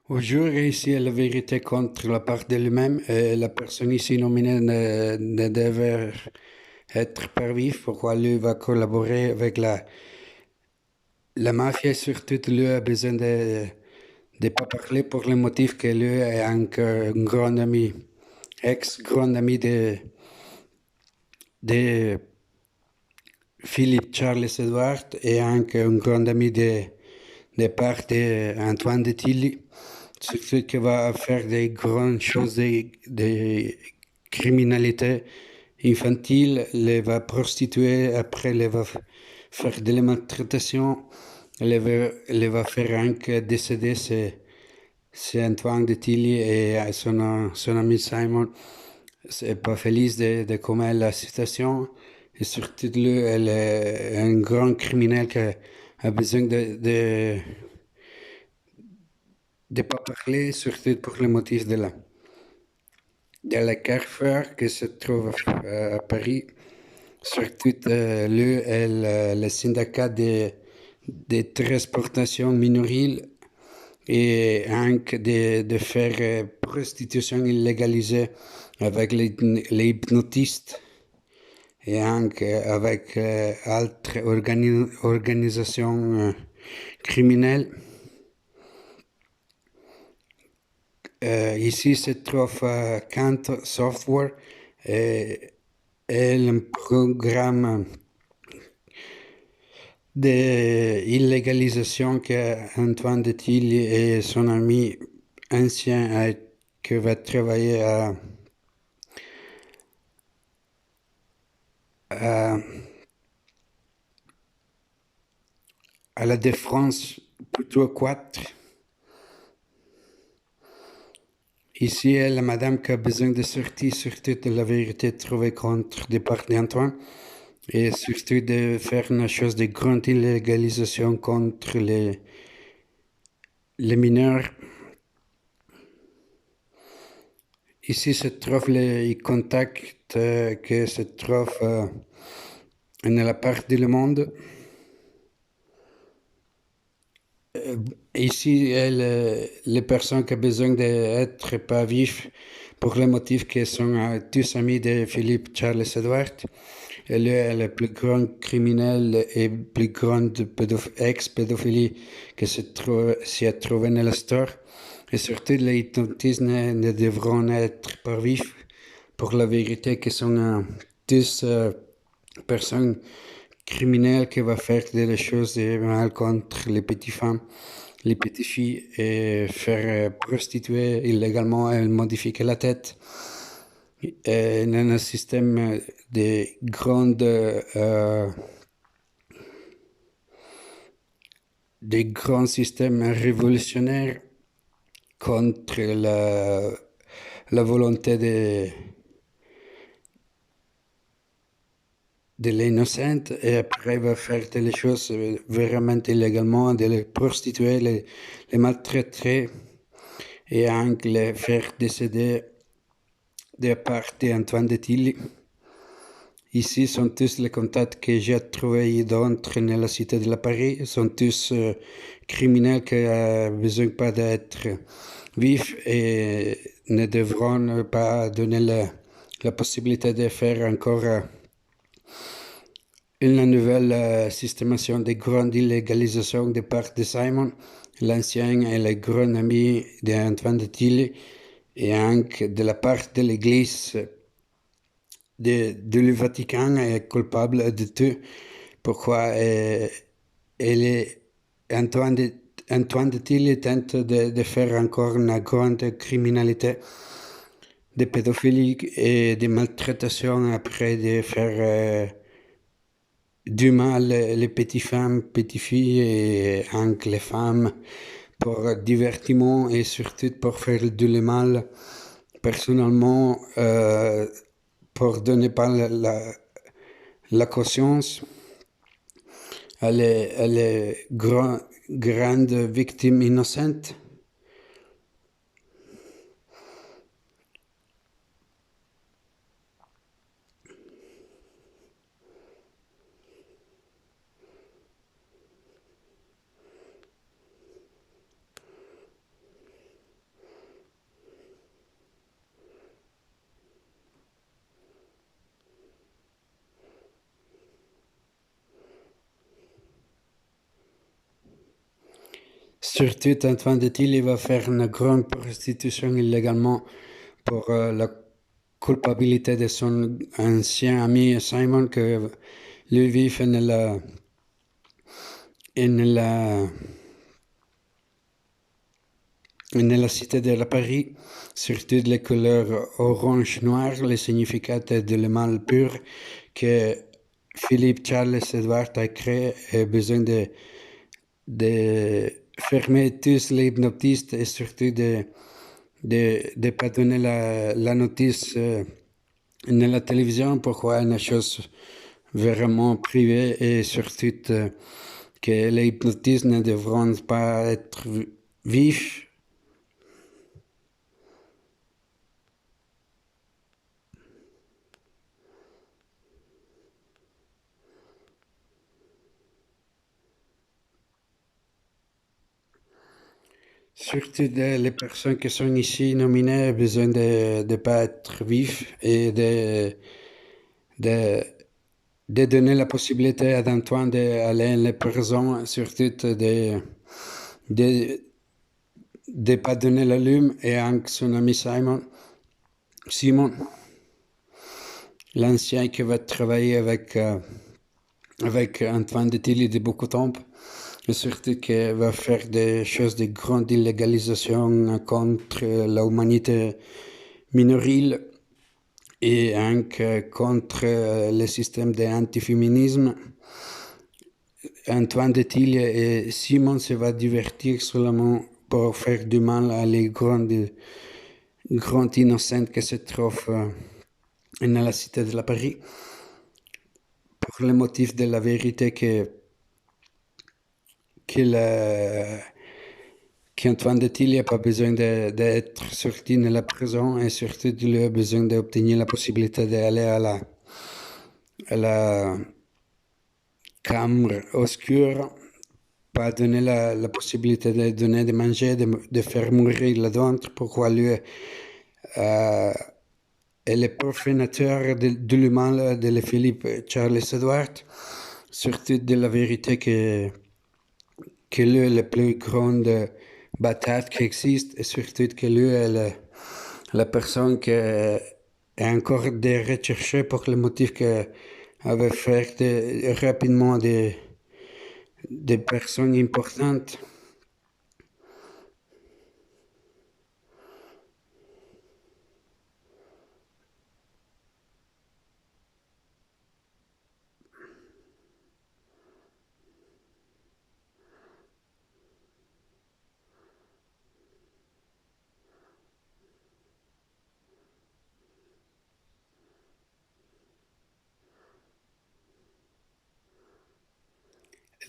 Au jour ici la vérité contre la part de lui-même, la personne ici nominée ne devait être pas vive. Pourquoi lui va collaborer avec la mafia et surtout lui a besoin de pas parler pour le motif que lui est un grand ami, ex-grand ami de Philippe Charles Edward et un grand ami de part d'Antoine de Tilly. Surtout qui va faire des grandes choses de criminalité infantile, les va prostituer, après les va faire de la maltratation, les va faire un que décéder, c'est Antoine de Tilly et son ami Simon. C'est pas felice de comment est la situation. Et surtout, lui, elle est un grand criminel qui a besoin de pas parler, surtout pour le motif de la Carrefour qui se trouve à Paris. Surtout, lui, le syndicat de transportation mineure et donc de faire prostitution illégalisée avec les hypnotistes et donc avec d'autres organisations criminelles. Ici se trouve Kant Software et le programme d'illégalisation que Antoine de Tilly et son ami ancien qui va travailler à, à la défense plutôt 4. Ici, la madame qui a besoin de sortir surtout de la vérité trouvée contre des part d'Antoine et surtout de faire une chose de grande illégalisation contre les mineurs. Ici se trouvent les contacts qui se trouvent dans la partie du monde. Ici, les personnes qui ont besoin d'être pas vifs pour les motifs qui sont tous amis de Philippe Charles Edward. Et lui est le plus grand criminel et plus grande ex-pédophilie qui s'y est trouvé dans l'histoire. Et surtout, les hypnotistes ne devront être pas vifs pour la vérité qui sont tous personnes criminelles qui vont faire des choses de mal contre les petites femmes, les petites filles et faire prostituer illégalement et modifier la tête. Et dans un système de des grands systèmes révolutionnaires contre la volonté de l'innocente et après va faire des choses vraiment illégalement, de les prostituer, les maltraiter et donc les faire décéder de part d'Antoine de Tilly. Ici sont tous les contacts que j'ai trouvés dans la cité de la Paris, sont tous criminels qui n'ont besoin pas d'être vifs et ne devront pas donner la possibilité de faire encore une nouvelle systémation de grande illégalisation de part de Simon, l'ancien et le grand ami d'Antoine de Tilly, et donc de la part de l'Église le Vatican est coupable de tout. Pourquoi Antoine de Tilly tente de faire encore une grande criminalité de pédophilie et de maltratation après de faire du mal les petites femmes, petites filles et donc les femmes pour divertiment et surtout pour faire du mal. Personnellement, pour donner pas la conscience, elle est grande victime innocente. surtout Antoine de Tilly va faire une grande prostitution illégalement pour la culpabilité de son ancien ami Simon que lui vit nella, nella cité de Paris, surtout les couleurs orange-noir, le significat de le mal pur que Philippe Charles Edward a créé et besoin de fermer tous les hypnotistes et surtout de pas donner la notice dans la télévision pourquoi une chose vraiment privée et surtout que les hypnotistes ne devront pas être vifs. Surtout les personnes qui sont ici nominées ont besoin de ne pas être vifs et de, de donner la possibilité à Antoine d'aller en prison, surtout de ne pas donner la lume et avec son ami Simon, l'ancien qui va travailler avec Antoine de Tilly de beaucoup de temps. Et surtout qu'il va faire des choses de grande illégalisation contre l'humanité minorille et contre le système d'antiféminisme. Antoine de Tilly et Simon se va divertir seulement pour faire du mal à les grandes innocentes qui se trouvent dans la cité de la Paris pour le motif de la vérité qu'Antoine de Tilly n'a pas besoin d'être sorti de la prison et surtout il a besoin d'obtenir la possibilité d'aller à la chambre obscure, pas donner la possibilité de donner de manger, de faire mourir le ventre, pourquoi lui est le profanateur de l'humain de Philippe Charles Edward, surtout de la vérité que lui est la plus grande bâtard qui existe et surtout que lui est la personne qui est encore recherchée pour le motif qu'elle avait fait rapidement des personnes importantes.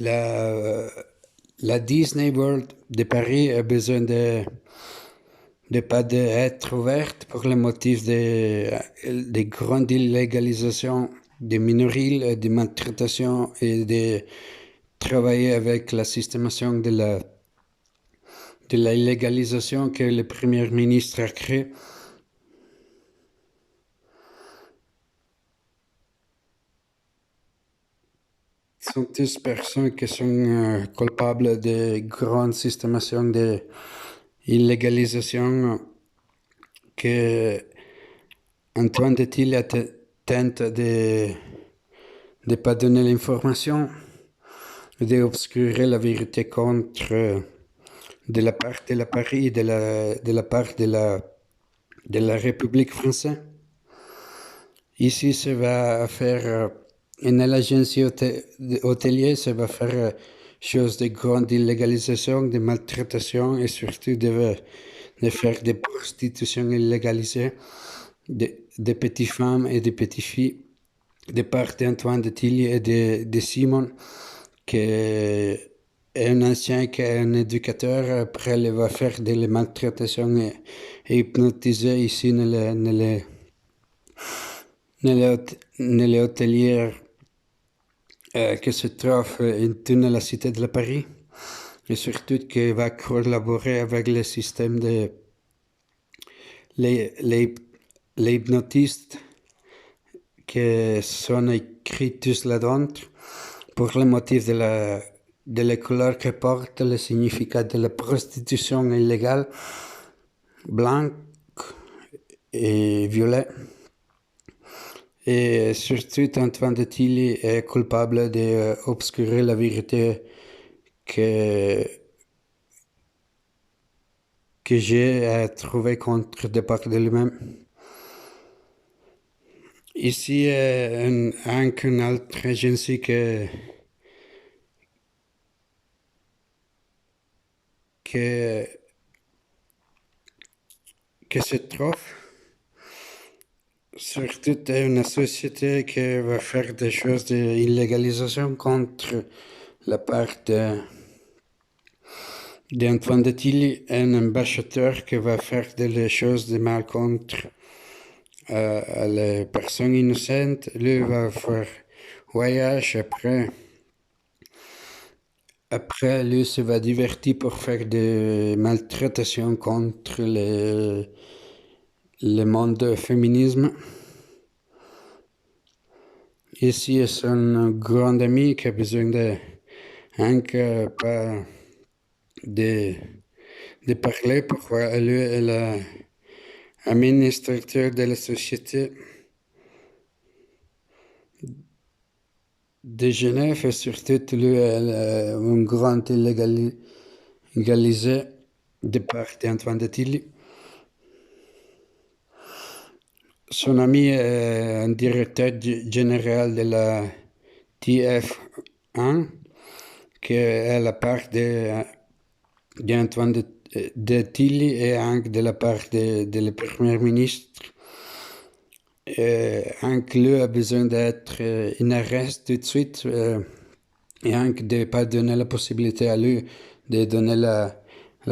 La Disney World de Paris a besoin de pas d'être ouverte pour le motif de grande illégalisation des minories, de maltraitation et de travailler avec la systémation de la illégalisation que le Premier ministre a créée. Ce sont tous personnes qui sont coupables de grandes systémations d'illégalisation que Antoine de Tilly tente de ne pas donner l'information, d'obscurer la vérité contre de la part de la Paris, de la part de la République française. Ici, ça va faire une agence hôtelière, ça va faire chose de grande illégalisation, de maltraitation et surtout de faire des prostitutions illégalisées de petites femmes et de petites filles de part d'Antoine de Tilly et de Simon, qui est un ancien, qui est un éducateur. Après, il va faire de la maltraitation et hypnotiser ici dans les hôtelières qui se trouvent dans la cité de la Paris. Et surtout qu'il va collaborer avec le système de les hypnotistes qui sont écrits tous là-dedans pour le motif de de la couleur que porte, le significat de la prostitution illégale, blanc et violet. Et surtout, Antoine de Tilly est coupable d'obscurer la vérité que, que j'ai trouvé contre de part de lui-même. Ici, anche un'altra agenzia que se trouve surtout une société qui va faire des choses d'illégalisation contre la part d'Antoine de Tilly, un ambassadeur qui va faire des choses de mal contre les personnes innocentes. Lui va faire voyage après, lui se va divertir pour faire des maltraitations contre le monde féminisme. Ici, c'est un grand ami qui a besoin anche pas de parler pourquoi lui est l'administrateur de la société de Genève et surtout lui est un grand illégalisé de part d'Antoine de Tilly. Son ami est un directeur général de la TF1, qui est la part d'Antoine de Tilly et anche de la part de le Premier ministre. Anche lui a besoin d'être en arrest tout de suite et anche de ne pas donner la possibilité à lui de donner la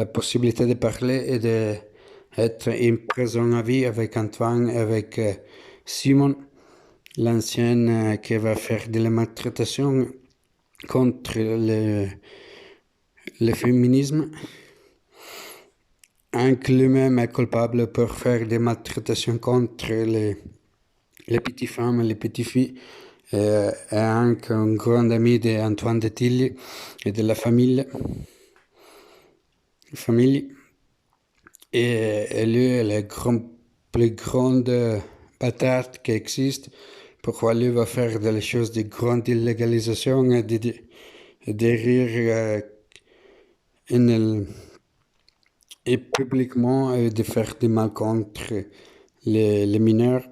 possibilité de parler et d'être en prison à vie avec Antoine, avec Simon, l'ancien qui va faire de la maltraitation contre le féminisme. Anche lui-même est coupable pour faire des maltraitations contre les petites femmes et les petites filles. È anche un grande ami d'Antoine de Tilly et de la famille. Et lui est le plus grand bâtard qui existe. Pourquoi lui va faire des choses de grande illégalisation et derrière et publiquement de faire du mal contre les mineurs.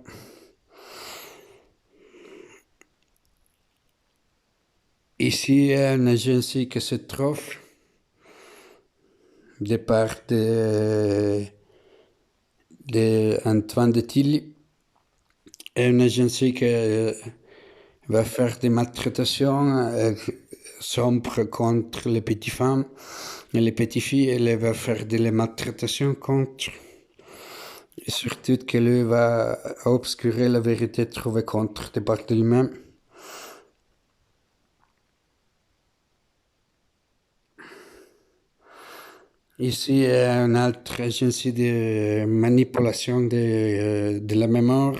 Ici, il y a une agence qui se trouve de part d'Antoine de Tilly. Et une agence qui va faire des maltraitations sombres contre les petites femmes et les petites filles. Elle va faire des maltraitations contre. Et surtout qu'elle va obscurer la vérité trouvée contre de part de lui-même. Ici, il y a une autre agence de manipulation de la mémoire.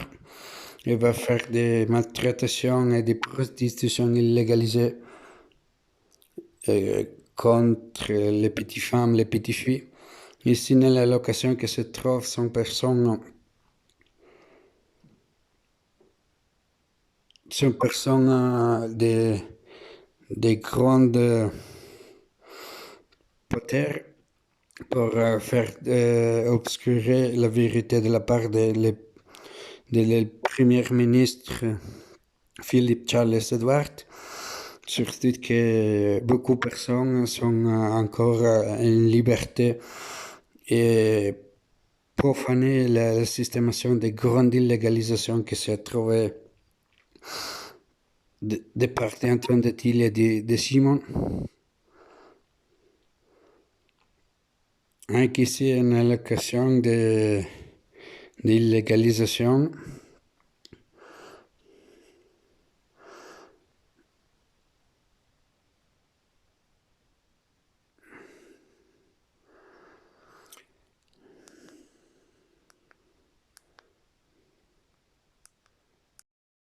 Elle va faire des maltraitations et des prostitutions illégalisées contre les petites femmes, les petites filles. Ici, dans la location que se trouve, sont personnes des grandes potères pour faire obscurer la vérité de la part de le Premier ministre Philippe Charles Edward. Surtout que beaucoup de personnes sont encore en liberté et profaner la systémation de grande illégalisation qui s'est trouvée de part d'Antoine de Tilly et de Simon. Anche ici, une allocation d'illégalisation.